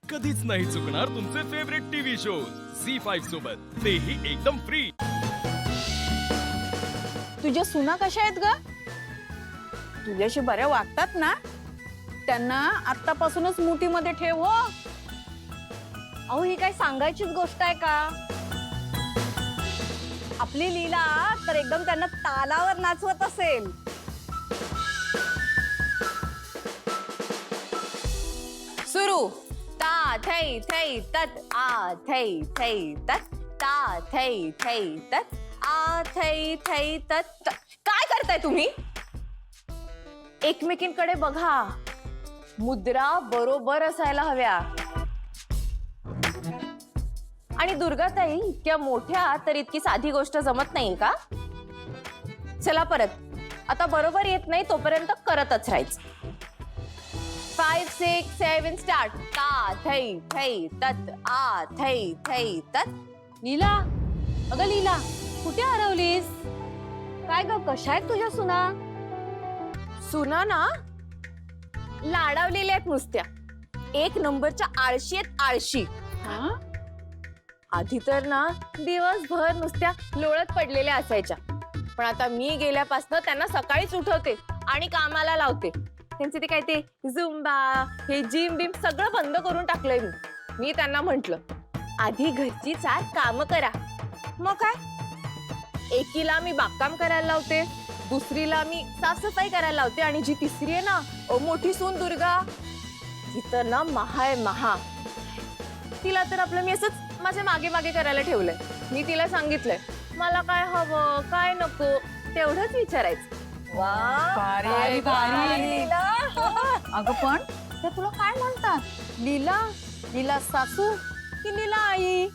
कधीच नाही चुकणार तुमचे फेवरेट टीव्ही शोज झी5 सोबत, तेही एकदम फ्री। तुझ्या सुना कशा आहेत ग? तुझ्याशी बऱ्या वागतात ना? त्यांना आतापासूनच मुठीमध्ये ठेव हो। अहो ही काय सांगायचीच गोष्ट आहे का? आपली लीला तर एकदम त्यांना तालावर नाचवत असेल। सुरू ता थै थै तत आ थै थै तत ता थै थै तत आ थै थै तत। काय करताय तुम्ही? एकमेकींकडे बघा, मुद्रा बरोबर असायला हव्या। आणि दुर्गाताई इतक्या मोठ्या तर इतकी साधी गोष्ट जमत नाही का? चला परत, आता बरोबर येत नाही तोपर्यंत करतच राहायचं। 5 6 7 स्टार्ट ता थै थै तत आ थै थै तत। लीला, अगं लीला, कुठे हरवलीस? काय ग, कशा आहेत तुझ्या सुना? सुना ना लाडावलेल्या आहेत नुसत्या, एक नंबरच्या आळशी आहेत, आळशी। आधी तर ना दिवसभर नुसत्या लोळत पडलेल्या असायच्या, पण आता मी गेल्यापासून त्यांना सकाळीच उठवते आणि कामाला लावते। त्यांचे ते काय ते झुंबा, हे जिम बिम सगळं बंद करून टाकलंय मी त्यांना म्हंटल, आधी घरची 4 काम करा, मग काय एकीला मी बागकाम करायला लावते, दुसरीला मी साफसफाई करायला लावते, आणि जी तिसरी आहे ना मोठी सून दुर्गा, ती तर ना महा आहे महा। तिला तर आपलं मी असंच माझ्या मागे मागे करायला ठेवलंय। मी तिला सांगितलंय मला काय हवं काय नको तेवढंच विचारायचं। भारी, भारी. अगं पण ते तुला काय म्हणतात? लीला, लीला सासू की लीला आई?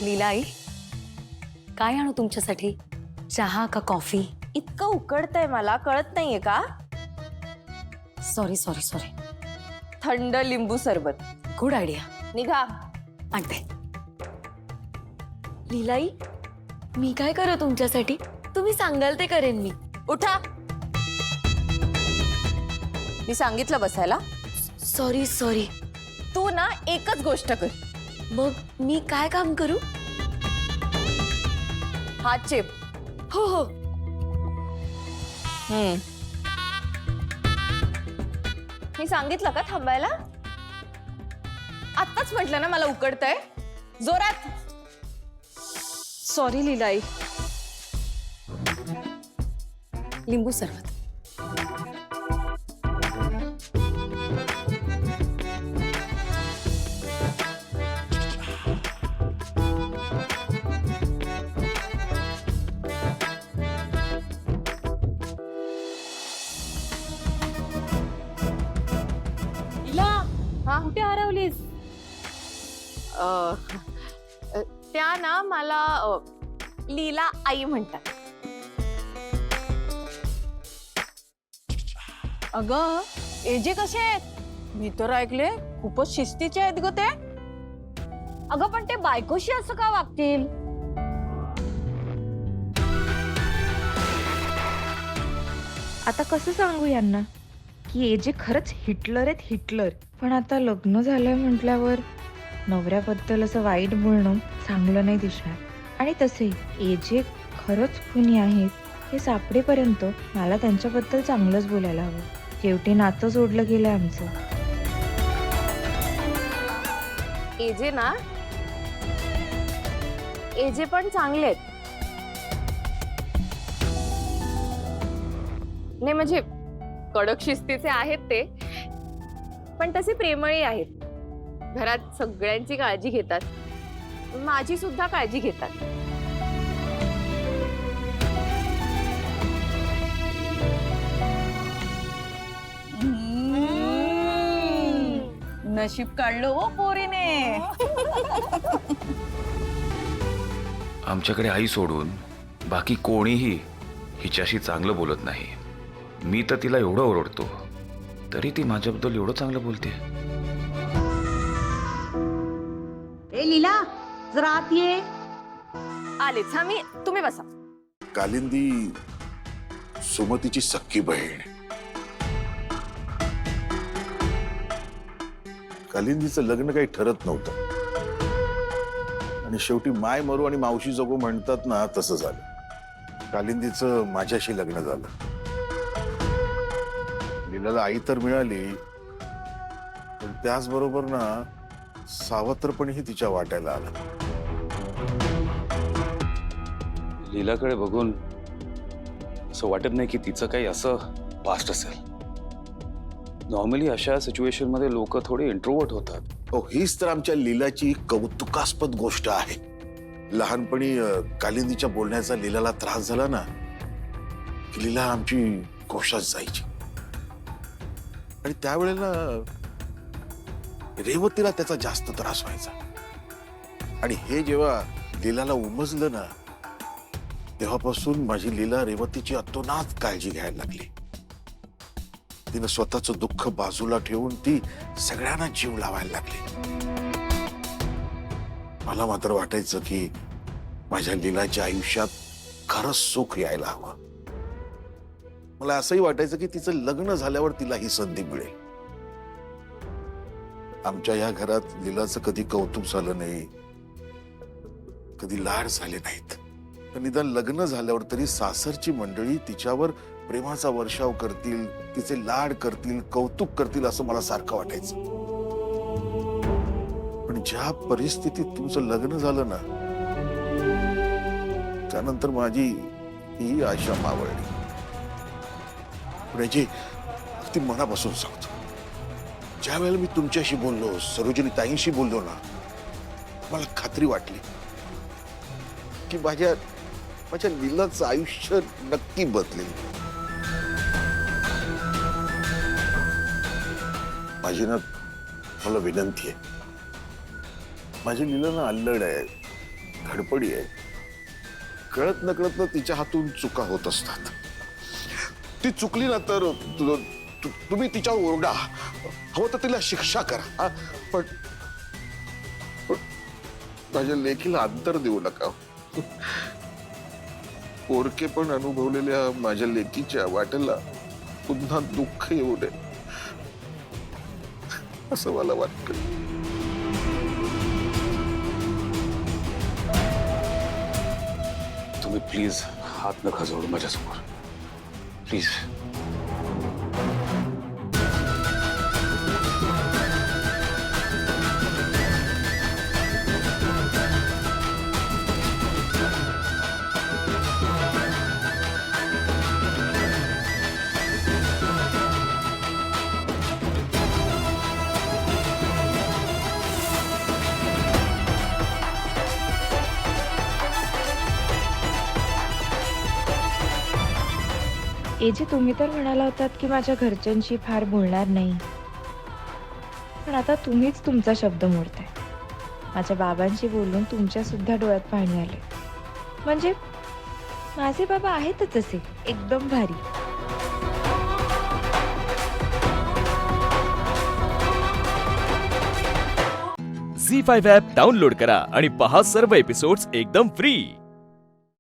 लीला आई, काय आणू तुमच्यासाठी? चहा का कॉफी? इतकं उकडतंय मला, कळत नाहीये का? Sorry sorry sorry. थंड लिंबू सरबत। गुड आयडिया, निघा। आणते। लीलाई, मी काय करू तुमच्यासाठी? तुम्ही सांगाल ते करेन मी। उठा, मी सांगितलं बसायला। Sorry sorry. तू ना एकच गोष्ट कर। मग मी काय काम करू? हात चेप। हो हो। मी सांगितलं का थांबायला? आत्ताच म्हटलं ना मला उकडतंय, जोरात। सॉरी लीलाई। लिंबू सरबत। हा, कुठे हरवलीस? त्या ना मला लीला आई म्हणतात। अगं एजे कसे आहेत? मी तर ऐकले खूपच शिस्तीचे आहेत ग ते। अगं पण ते बायकोशी असं का वागतील? आता कसं सांगू यांना की एजे खरंच हिटलर आहेत, हिटलर। पण आता लग्न झालंय म्हटल्यावर नवऱ्याबद्दल असं वाईट बोलणं चांगलं नाही दिसणार। आणि तसे एजे खरंच खुनी आहेत हे सापडेपर्यंत मला त्यांच्याबद्दल चांगलंच बोलायला हवं। शेवटी नातं जोडलं गेलं आमचं। एजे ना, एजे पण चांगले आहेत। नाही म्हणजे कडक शिस्तीचे आहेत ते, पण तसे प्रेमळी आहेत। घरात सगळ्यांची काळजी घेतात, माझी सुद्धा काळजी घेतात। नशीब काढलं हो पोरीने। आमच्याकडे आई सोडून बाकी कोणीही हिच्याशी चांगलं बोलत नाही। मी तर तिला एवढं ओरडतो तरी ती माझ्याबद्दल एवढं चांगलं बोलते। ए लीला, जरा आत ये। आलेच हा मी, तुम्ही बसा। कालिंदी सुमतीची सख्खी बहीण, कालिंदीचं लग्न काही ठरत नव्हतं आणि शेवटी माय मरू आणि मावशी जगू म्हणतात ना, तसं झालं. कालिंदीचं माझ्याशी लग्न झालं. लीलाला आई तर मिळाली, पण त्याचबरोबर ना सावत्रपणही तिच्या वाट्याला आलं. लीलाकडे बघून असं वाटत नाही की तिचं काही असं पास्ट असेल. नॉर्मली अशा सिच्युएशन मध्ये लोक थोडे इंट्रोवर्ट होतात. हो, हीच तर आमच्या लीलाची कौतुकास्पद गोष्ट आहे. लहानपणी कालिंदीच्या बोलण्याचा लीलाला त्रास झाला ना, की लीला आमची कोशात जायची. आणि त्यावेळेला रेवतीला त्याचा जास्त त्रास व्हायचा. आणि हे जेव्हा लीलाला उमजलं ना, तेव्हापासून माझी लीला रेवतीची अतोनात काळजी घ्यायला लागली. तिनं स्वतःचं दुःख बाजूला ठेवून ती सगळ्यांना जीव लावायला लागली. मला मात्र वाटायचं की माझ्या लीलाच्या आयुष्यात खरंच सुख यायला हवं. मला असंही वाटायचं की तिचं लग्न झाल्यावर तिला ही संधी मिळेल. आमच्या या घरात लीलाचं कधी कौतुक झालं नाही, कधी लाड झाले नाहीत. तर निदान लग्न झाल्यावर तरी सासरची मंडळी तिच्यावर प्रेमाचा वर्षाव करतील, तिचे लाड करतील, कौतुक करतील असं मला सारखं वाटायचं. पण ज्या परिस्थितीत तुमचं लग्न झालं ना, त्यानंतर माझी ही आशा मावळली. पण याची ती मनापासून सांगतो, ज्या वेळेला मी तुमच्याशी बोललो, सरोजिनी ताईंशी बोललो ना, मला खात्री वाटली की माझ्या लीलाचं आयुष्य नक्की बदलेल. माझी ना मला विनंती आहे, माझी लीला ना अल्लड आहे, धडपडी आहे. कळत नकळत ना तिच्या हातून चुका होत असतात. ती चुकली ना तर तुम्ही तिच्यावर ओरडा, हवं तर तिला शिक्षा करा, पण माझ्या लेकीला अंतर देऊ नका. पोरके पण अनुभवलेल्या माझ्या लेकीच्या वाटेला पुन्हा दुःख येऊ नये असं मला वाटतं. तुम्ही प्लीज हात नका जोडू माझ्यासमोर, प्लीज. एजे, तुम्ही तर म्हणाला होतात की माझ्या घरच्यांशी फार बोलणार नाही, पण आता तुम्हीच तुमचा शब्द मोडताय. माझ्या बाबांशी बोलून तुमच्या सुद्धा डोळ्यात पाणी आले. म्हणजे माझे बाबा आहेतच असे एकदम भारी. झी5 ॲप डाउनलोड करा आणि पहा सर्व एपिसोड्स एकदम फ्री.